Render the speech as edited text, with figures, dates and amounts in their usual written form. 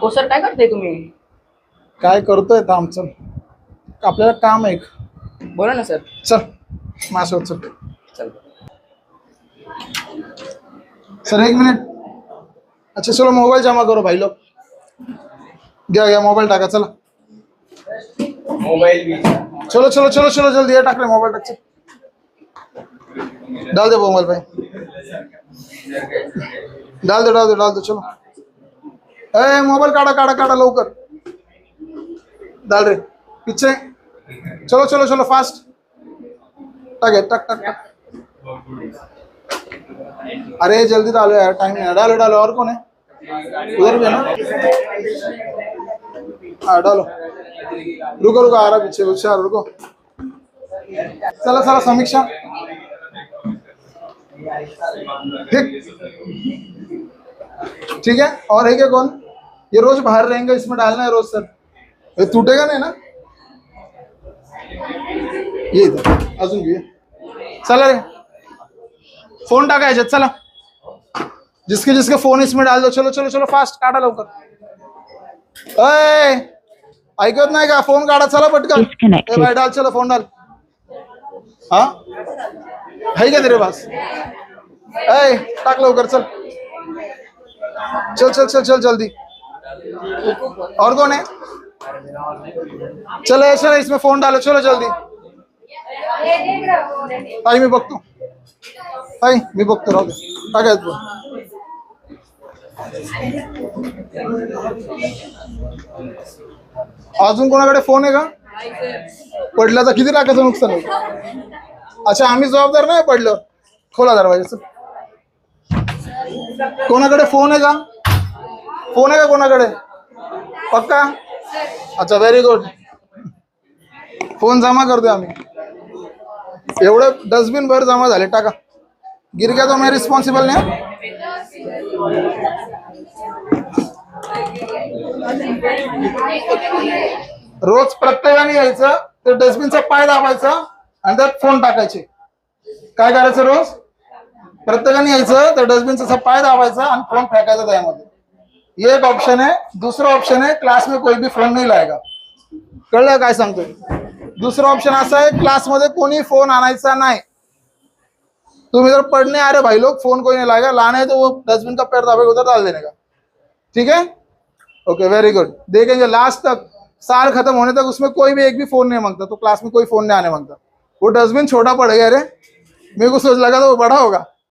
हो सर, काय करताय तुम्ही? काय करतोय तर आमचं आपल्याला काम आहे एक. बोला ना सर. चल माझ्यासोबत चल. चल. सर एक मिनिट. अच्छा चलो मोबाईल जमा करो भाई लोग. घ्या घ्या मोबाईल टाका चला. मोबाईल चलो चलो चलो चलो जल्दी ये टाक रे मोबाईल टाक चल. डाल दे मोबाईल भाई. डाल दे चलो. ए मोबाईल काढा काढा काढा लवकर. डाल रे पीछे. चलो चलो चलो फास्ट. टाक है, टाक टाक टाक. अरे जल्दी डालो यार, टाइम नहीं है. डालो डालो. और कौन है उधर भी है ना? हाँ डालो. रुको रुको आ रहा पीछे होशियार रुको. चला चला समीक्षा. ठीक है. और है क्या कौन? ये रोज बाहर रहेंगे, इसमें डालना है रोज सर. ये टूटेगा नहीं ना? ये इधर अजून घे. चला रे फोन टाका याच्यात चला. जिसके जिसके फोन इसमें डाल दो. चलो चलो चलो फास्ट काढा लवकर. अय ऐकत नाही का? फोन काढा चला पटकन. ए भाई डाल चलो फोन डाल. हा है क्या तेरे पास? ए टाक लवकर चल. चल चल चल चल जल्दी. और कौन है? चलो ऐसा इसमें फोन डालो. चलो जल्दी. आई मी बघतो. आई मी बघतो. राहू दे टाकायचं फोन. अजून कोणाकडे फोन आहे का? पडला तर किती लाखाचं नुकसान आहे? अच्छा आम्ही जबाबदार नाही पडलं. खोला दरवाजा. कोणाकडे फोन आहे का? फोन आहे का कोणाकडे? पक्का? अच्छा व्हेरी गुड. फोन जमा करतोय आम्ही. एवढं डस्टबिन भर जमा झाले. टाका. गिर गया तो मैं रिस्पॉन्सिबल नहीं. रोज प्रत्येकाने यायचं तर डस्टबिनचा पाय दाबायचा आणि त्यात फोन टाकायचे. काय करायचं? रोज प्रत्येकाने यायचं तर डस्टबिनचा पाय दाबायचा आणि फोन फेकायचा त्यामध्ये. ये एक ऑप्शन है. दूसरा ऑप्शन है क्लास में कोई भी फोन नहीं लाएगा. कळलं काय सांगतोय? दुसरा ऑप्शन असा आहे क्लासमध्ये कोणी फोन आणायचा नाही. तुम इधर पढ़ने आ रहे भाई लोग, फोन कोई नहीं लाएगा. लाना है तो वो डस्टबिन का पैर दबाकर उधर डाल देने का. ठीक है ओके वेरी गुड. देखेंगे लास्ट तक साल खत्म होने तक उसमें कोई भी एक भी फोन नहीं मांगता. तो क्लास में कोई फोन नहीं आने मांगता. वो डस्टबिन छोटा पड़ गया रे. मेरे को सोच लगा था वो बड़ा होगा.